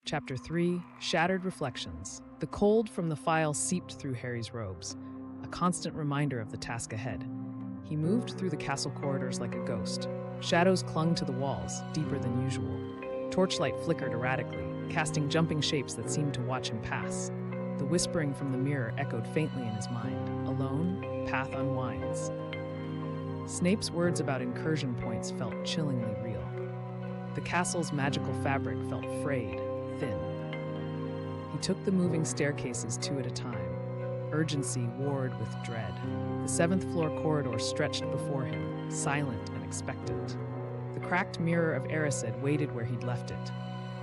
Chapter 3, Shattered Reflections. The cold from the file seeped through Harry's robes, a constant reminder of the task ahead. He moved through the castle corridors like a ghost. Shadows clung to the walls, deeper than usual. Torchlight flickered erratically, casting jumping shapes that seemed to watch him pass. The whispering from the mirror echoed faintly in his mind. Alone, path unwinds. Snape's words about incursion points felt chillingly real. The castle's magical fabric felt frayed, thin. He took the moving staircases two at a time. Urgency warred with dread. The seventh floor corridor stretched before him, silent and expectant. The cracked Mirror of Erised waited where he'd left it.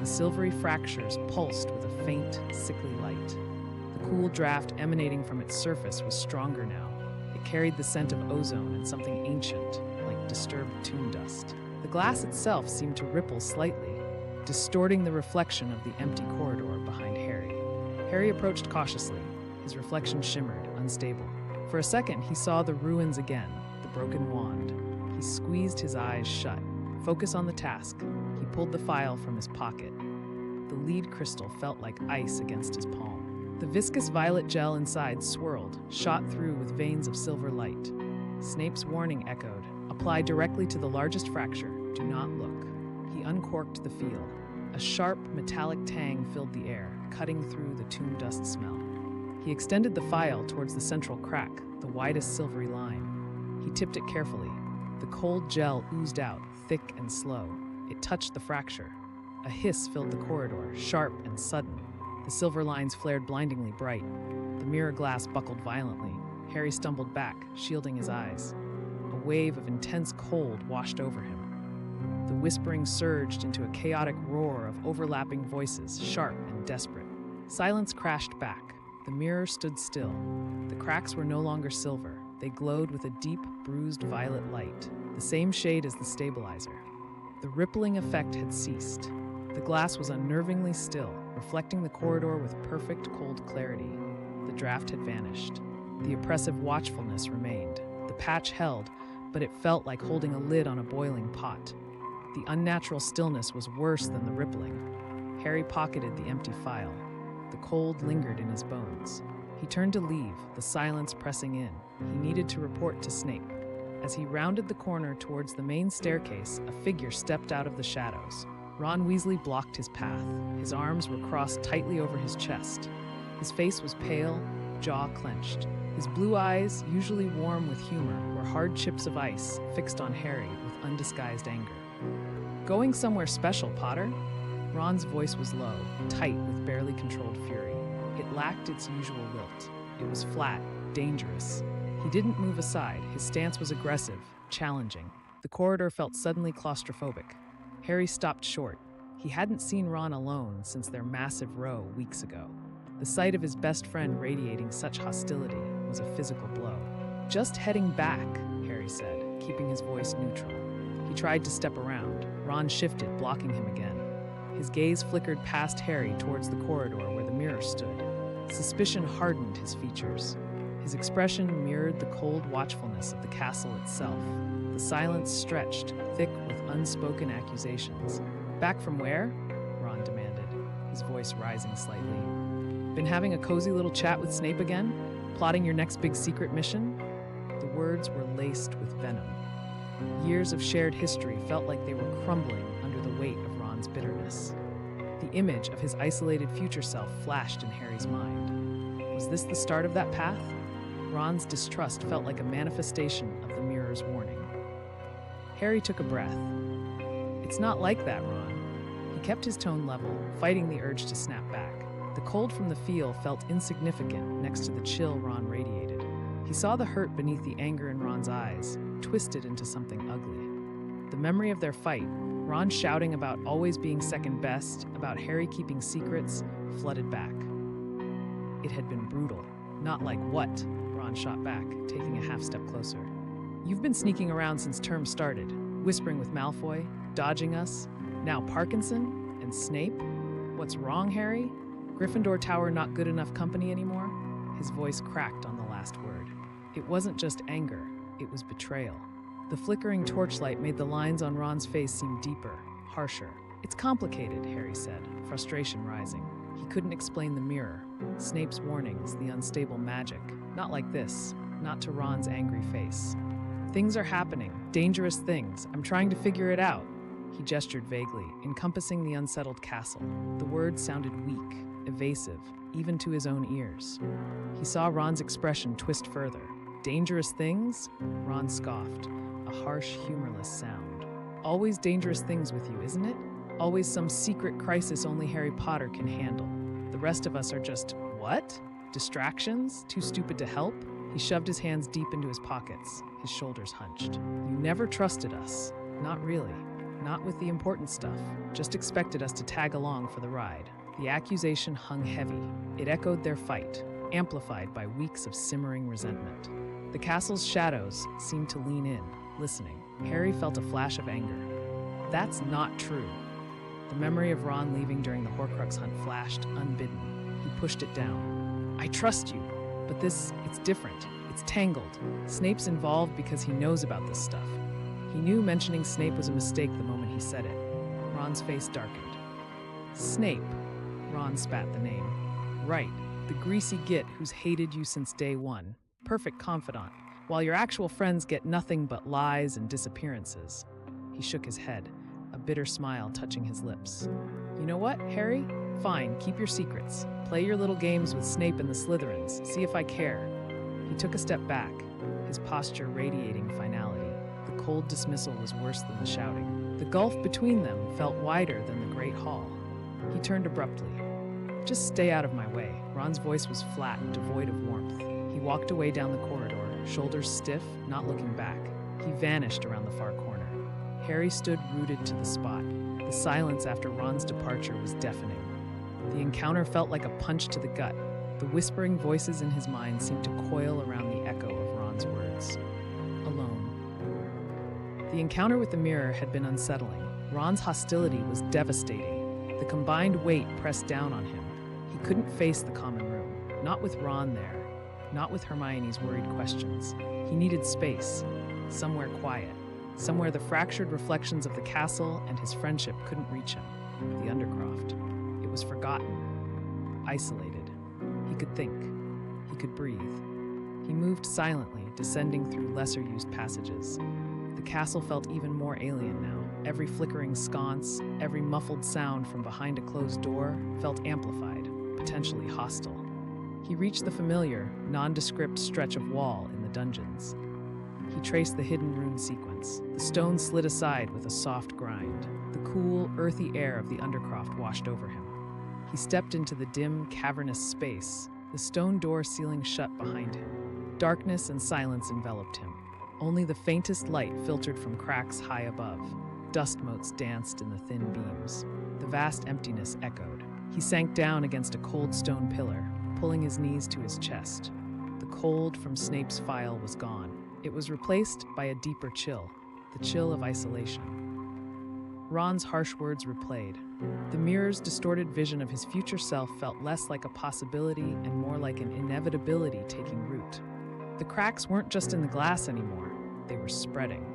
The silvery fractures pulsed with a faint, sickly light. The cool draft emanating from its surface was stronger now. It carried the scent of ozone and something ancient, like disturbed tomb dust. The glass itself seemed to ripple slightly, distorting the reflection of the empty corridor behind Harry. Harry approached cautiously. His reflection shimmered, unstable. For a second, he saw the ruins again, the broken wand. He squeezed his eyes shut. Focus on the task. He pulled the file from his pocket. The lead crystal felt like ice against his palm. The viscous violet gel inside swirled, shot through with veins of silver light. Snape's warning echoed. Apply directly to the largest fracture. Do not look. He uncorked the field. A sharp, metallic tang filled the air, cutting through the tomb dust smell. He extended the file towards the central crack, the widest silvery line. He tipped it carefully. The cold gel oozed out, thick and slow. It touched the fracture. A hiss filled the corridor, sharp and sudden. The silver lines flared blindingly bright. The mirror glass buckled violently. Harry stumbled back, shielding his eyes. A wave of intense cold washed over him. The whispering surged into a chaotic roar of overlapping voices, sharp and desperate. Silence crashed back. The mirror stood still. The cracks were no longer silver. They glowed with a deep, bruised violet light, the same shade as the stabilizer. The rippling effect had ceased. The glass was unnervingly still, reflecting the corridor with perfect cold clarity. The draft had vanished. The oppressive watchfulness remained. The patch held, but it felt like holding a lid on a boiling pot. The unnatural stillness was worse than the rippling. Harry pocketed the empty file. The cold lingered in his bones. He turned to leave, the silence pressing in. He needed to report to Snape. As he rounded the corner towards the main staircase, a figure stepped out of the shadows. Ron Weasley blocked his path. His arms were crossed tightly over his chest. His face was pale, jaw clenched. His blue eyes, usually warm with humor, were hard chips of ice fixed on Harry with undisguised anger. Going somewhere special, Potter? Ron's voice was low, tight with barely controlled fury. It lacked its usual lilt. It was flat, dangerous. He didn't move aside. His stance was aggressive, challenging. The corridor felt suddenly claustrophobic. Harry stopped short. He hadn't seen Ron alone since their massive row weeks ago. The sight of his best friend radiating such hostility was a physical blow. Just heading back, Harry said, keeping his voice neutral. He tried to step around. Ron shifted, blocking him again. His gaze flickered past Harry towards the corridor where the mirror stood. Suspicion hardened his features. His expression mirrored the cold watchfulness of the castle itself. The silence stretched, thick with unspoken accusations. Back from where? Ron demanded, his voice rising slightly. Been having a cozy little chat with Snape again? Plotting your next big secret mission? The words were laced with venom. Years of shared history felt like they were crumbling under the weight of Ron's bitterness. The image of his isolated future self flashed in Harry's mind. Was this the start of that path? Ron's distrust felt like a manifestation of the mirror's warning. Harry took a breath. It's not like that, Ron. He kept his tone level, fighting the urge to snap back. The cold from the field felt insignificant next to the chill Ron radiated. He saw the hurt beneath the anger in Ron's eyes, twisted into something ugly. The memory of their fight, Ron shouting about always being second best, about Harry keeping secrets, flooded back. It had been brutal. Not like what? Ron shot back, taking a half step closer. You've been sneaking around since term started, whispering with Malfoy, dodging us, now Parkinson and Snape. What's wrong, Harry? Gryffindor Tower not good enough company anymore? His voice cracked on the last word. It wasn't just anger, it was betrayal. The flickering torchlight made the lines on Ron's face seem deeper, harsher. It's complicated, Harry said, frustration rising. He couldn't explain the mirror, Snape's warnings, the unstable magic. Not like this, not to Ron's angry face. Things are happening, dangerous things. I'm trying to figure it out. He gestured vaguely, encompassing the unsettled castle. The words sounded weak, evasive, even to his own ears. He saw Ron's expression twist further. Dangerous things? Ron scoffed, a harsh, humorless sound. Always dangerous things with you, isn't it? Always some secret crisis only Harry Potter can handle. The rest of us are just, what? Distractions? Too stupid to help? He shoved his hands deep into his pockets, his shoulders hunched. You never trusted us. Not really. Not with the important stuff. Just expected us to tag along for the ride. The accusation hung heavy. It echoed their fight, amplified by weeks of simmering resentment. The castle's shadows seemed to lean in, listening. Harry felt a flash of anger. That's not true. The memory of Ron leaving during the Horcrux hunt flashed, unbidden. He pushed it down. I trust you, but it's different. It's tangled. Snape's involved because he knows about this stuff. He knew mentioning Snape was a mistake the moment he said it. Ron's face darkened. Snape. Ron spat the name. Right, the greasy git who's hated you since day one. Perfect confidant, while your actual friends get nothing but lies and disappearances. He shook his head, a bitter smile touching his lips. You know what, Harry? Fine, keep your secrets. Play your little games with Snape and the Slytherins. See if I care. He took a step back, his posture radiating finality. The cold dismissal was worse than the shouting. The gulf between them felt wider than the Great Hall. He turned abruptly. Just stay out of my way. Ron's voice was flat, devoid of warmth. He walked away down the corridor, shoulders stiff, not looking back. He vanished around the far corner. Harry stood rooted to the spot. The silence after Ron's departure was deafening. The encounter felt like a punch to the gut. The whispering voices in his mind seemed to coil around the echo of Ron's words. Alone. The encounter with the mirror had been unsettling. Ron's hostility was devastating. The combined weight pressed down on him. He couldn't face the common room. Not with Ron there. Not with Hermione's worried questions. He needed space. Somewhere quiet. Somewhere the fractured reflections of the castle and his friendship couldn't reach him. The Undercroft. It was forgotten. Isolated. He could think. He could breathe. He moved silently, descending through lesser-used passages. The castle felt even more alien now. Every flickering sconce, every muffled sound from behind a closed door felt amplified, potentially hostile. He reached the familiar, nondescript stretch of wall in the dungeons. He traced the hidden rune sequence. The stone slid aside with a soft grind. The cool, earthy air of the Undercroft washed over him. He stepped into the dim, cavernous space, the stone door sealing shut behind him. Darkness and silence enveloped him. Only the faintest light filtered from cracks high above. Dust motes danced in the thin beams. The vast emptiness echoed. He sank down against a cold stone pillar, pulling his knees to his chest. The cold from Snape's file was gone. It was replaced by a deeper chill, the chill of isolation. Ron's harsh words replayed. The mirror's distorted vision of his future self felt less like a possibility and more like an inevitability taking root. The cracks weren't just in the glass anymore, they were spreading.